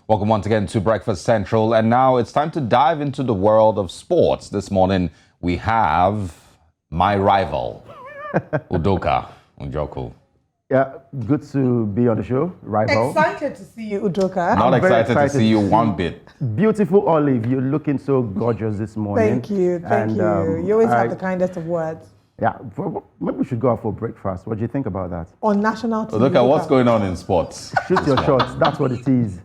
Welcome once again to Breakfast Central. And now it's time to dive into the world of sports. This morning we have my rival, Udoka Njoku. Yeah, good to be on the show, rival. Excited to see you, Udoka. Not excited to see you one bit. Beautiful Olive, you're looking so gorgeous this morning. Thank you, thank you. You always have the kindest of words. Yeah, maybe we should go out for breakfast. What do you think about that? On national TV. Look at what's going on in sports. Shoot your shots, that's what it is.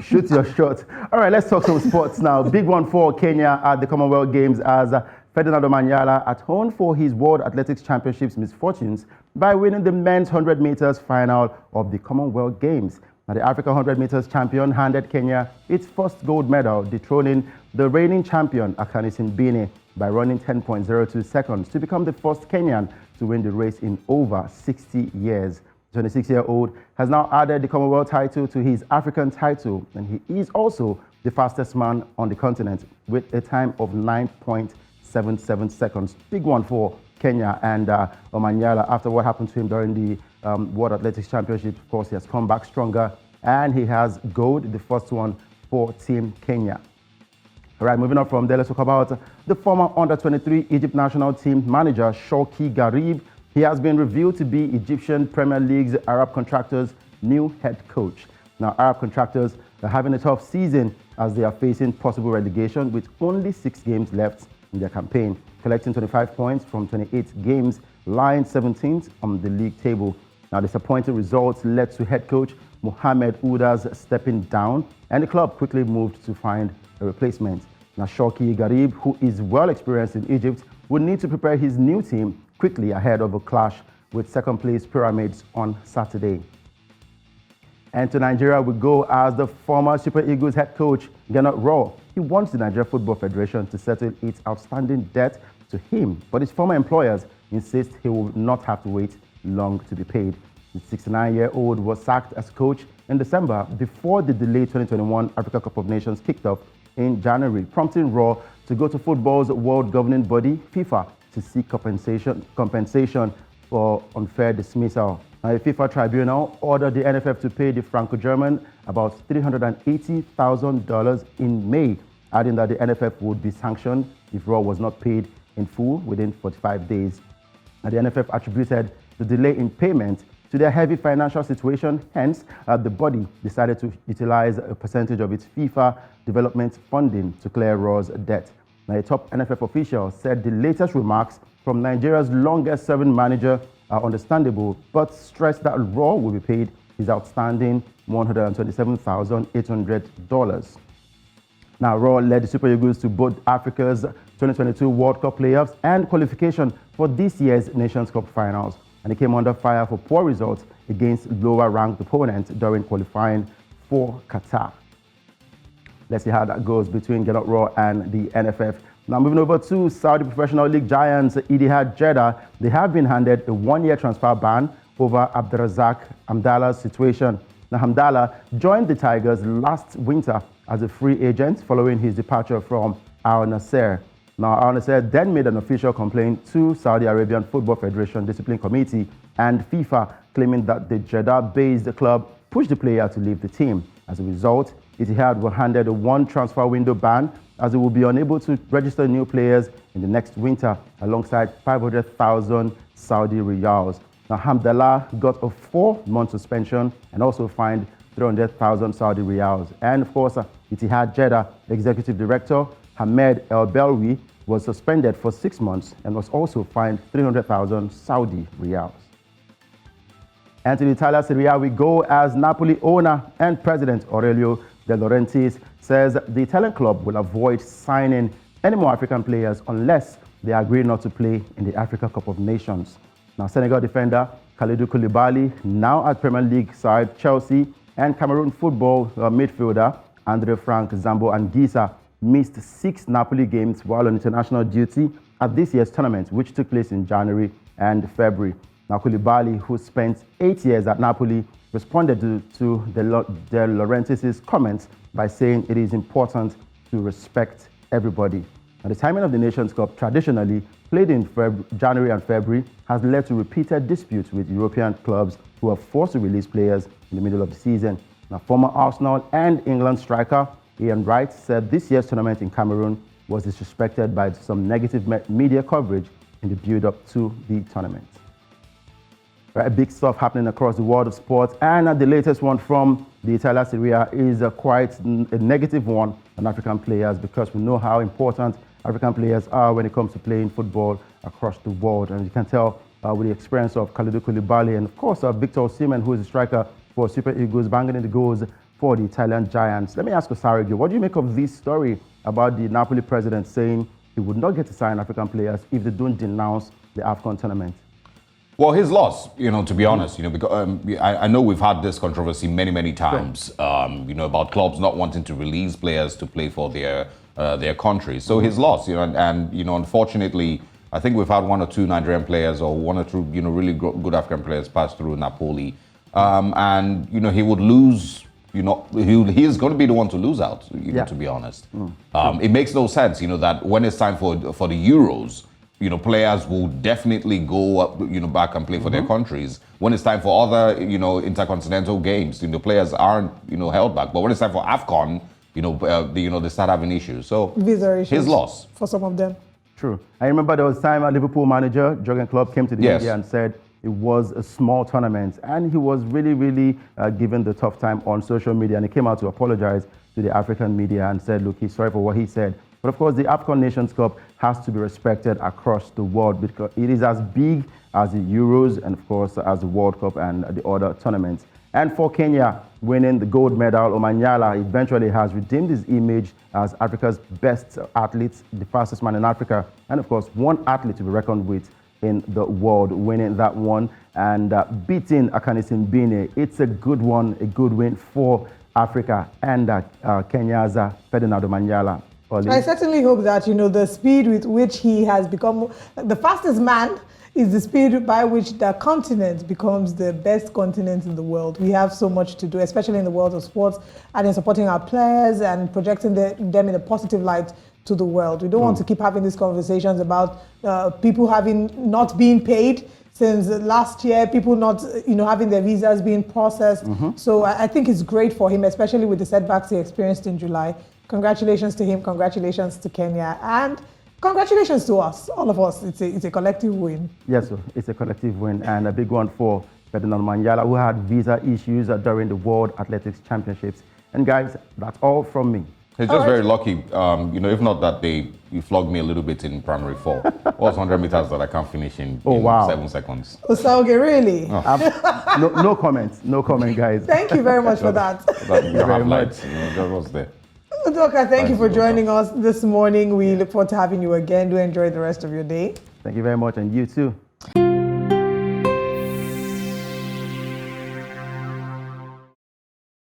Shoot your shot. All right, let's talk some sports now. Big one for Kenya at the Commonwealth Games as Ferdinand Omanyala atoned for his World Athletics Championships misfortunes by winning the men's 100 meters final of the Commonwealth Games. Now, the African 100 meters champion handed Kenya its first gold medal, dethroning the reigning champion Akani Simbine by running 10.02 seconds to become the first Kenyan to win the race in over 60 years. The 26-year-old has now added the Commonwealth title to his African title, and he is also the fastest man on the continent with a time of 9.77 seconds. Big one for Kenya and Omanyala after what happened to him during the World Athletics Championship. Of course, he has come back stronger, and he has gold, the first one for Team Kenya. All right, moving on from there, let's talk about the former under-23 Egypt national team manager, Shoki Garib. He has been revealed to be Egyptian Premier League's Arab Contractors' new head coach. Now, Arab Contractors are having a tough season as they are facing possible relegation with only 6 games left in their campaign, collecting 25 points from 28 games, lying 17th on the league table. Now, disappointing results led to head coach Mohamed Ouda's stepping down, and the club quickly moved to find a replacement. Now, Shoki Garib, who is well experienced in Egypt, would need to prepare his new team quickly ahead of a clash with second-place Pyramids on Saturday. And to Nigeria we go as the former Super Eagles head coach, Gernot Rohr. He wants the Nigeria Football Federation to settle its outstanding debt to him, but his former employers insist he will not have to wait long to be paid. The 69-year-old was sacked as coach in December before the delayed 2021 Africa Cup of Nations kicked off in January, prompting Rohr to go to football's world governing body, FIFA, to seek compensation for unfair dismissal. Now, the FIFA tribunal ordered the NFF to pay the Franco-German about $380,000 in May, adding that the NFF would be sanctioned if Rohr was not paid in full within 45 days. Now, the NFF attributed the delay in payment to their heavy financial situation. Hence, the body decided to utilize a percentage of its FIFA development funding to clear Rohr's debt. Now, a top NFF official said the latest remarks from Nigeria's longest-serving manager are understandable, but stressed that Rohr will be paid his outstanding $127,800. Now, Rohr led the Super Eagles to both Africa's 2022 World Cup playoffs and qualification for this year's Nations Cup finals, and he came under fire for poor results against lower-ranked opponents during qualifying for Qatar. Let's see how that goes between Gernot Rohr and the NFF. Now, moving over to Saudi Professional League giants Ittihad Jeddah. They have been handed a 1-year transfer ban over Abderrazak Hamdalla's situation. Now, Hamdallah joined the Tigers last winter as a free agent following his departure from Al Nassr. Now, Al Nassr then made an official complaint to Saudi Arabian Football Federation Discipline Committee and FIFA, claiming that the Jeddah-based club pushed the player to leave the team. As a result, Ittihad were handed a 1 transfer window ban, as it will be unable to register new players in the next winter alongside 500,000 Saudi riyals. Now, Hamdallah got a 4-month suspension and also fined 300,000 Saudi riyals. And of course, Ittihad Jeddah Executive Director Hamed El Belwi was suspended for 6 months and was also fined 300,000 Saudi riyals. And to the Italian Serie A we go as Napoli owner and president Aurelio De Laurentiis says the Italian club will avoid signing any more African players unless they agree not to play in the Africa Cup of Nations. Now, Senegal defender Kalidou Koulibaly, now at Premier League side Chelsea, and Cameroon football midfielder Andre Frank Zambo Anguissa missed 6 Napoli games while on international duty at this year's tournament, which took place in January and February. Now, Koulibaly, who spent 8 years at Napoli, responded to De Laurentiis' comments by saying it is important to respect everybody. Now, the timing of the Nations Cup, traditionally played in January and February, has led to repeated disputes with European clubs who are forced to release players in the middle of the season. Now, former Arsenal and England striker Ian Wright said this year's tournament in Cameroon was disrespected by some negative media coverage in the build-up to the tournament. Right, big stuff happening across the world of sports, and the latest one from the Italian Serie A is quite a negative one on African players, because we know how important African players are when it comes to playing football across the world. And you can tell with the experience of Kalidou Koulibaly and, of course, Victor Osimhen, who is a striker for Super Eagles, banging in the goals for the Italian Giants. Let me ask Osarigio, what do you make of this story about the Napoli president saying he would not get to sign African players if they don't denounce the AFCON tournament? Well, his loss, to be honest, because I know we've had this controversy many times, about clubs not wanting to release players to play for their countries. So his loss, and unfortunately, I think we've had one or two Nigerian players or one or two, really good African players pass through Napoli, and he would lose. He is going to be the one to lose out. To be honest, it makes no sense. That when it's time for the Euros, players will definitely go up, back and play for their countries. When it's time for other, intercontinental games, players aren't, held back. But when it's time for AFCON, they start having issues. So Visa issues his loss for some of them. True. I remember there was a time a Liverpool manager, Jurgen Klopp, came to the media and said it was a small tournament, and he was really given the tough time on social media, and he came out to apologize to the African media and said, look, he's sorry for what he said. But of course, the AFCON Nations Cup has to be respected across the world, because it is as big as the Euros and, of course, as the World Cup and the other tournaments. And for Kenya, winning the gold medal, Omanyala eventually has redeemed his image as Africa's best athlete, the fastest man in Africa, and, of course, one athlete to be reckoned with in the world, winning that one and beating Akani Simbine. It's a good one, a good win for Africa and Kenya's Ferdinand Omanyala. I certainly hope that, the speed with which he has become the fastest man is the speed by which the continent becomes the best continent in the world. We have so much to do, especially in the world of sports, and in supporting our players and projecting them in a positive light to the world. We don't want to keep having these conversations about people not being paid since last year, people not having their visas being processed. So I think it's great for him, especially with the setbacks he experienced in July. Congratulations to him, congratulations to Kenya, and congratulations to us, all of us. It's a collective win. Yes, sir. It's a collective win, and a big one for Ferdinand Omanyala, who had visa issues during the World Athletics Championships. And guys, that's all from me. He's just very lucky, if not that you flogged me a little bit in primary 4. It was 100 meters that I can't finish in 7 seconds. Osauge, really? Oh. No comment, guys. Thank you very much for that. Thank you very much. That was there. Udoka, thank you for joining us this morning. We look forward to having you again. Do enjoy the rest of your day. Thank you very much, and you too.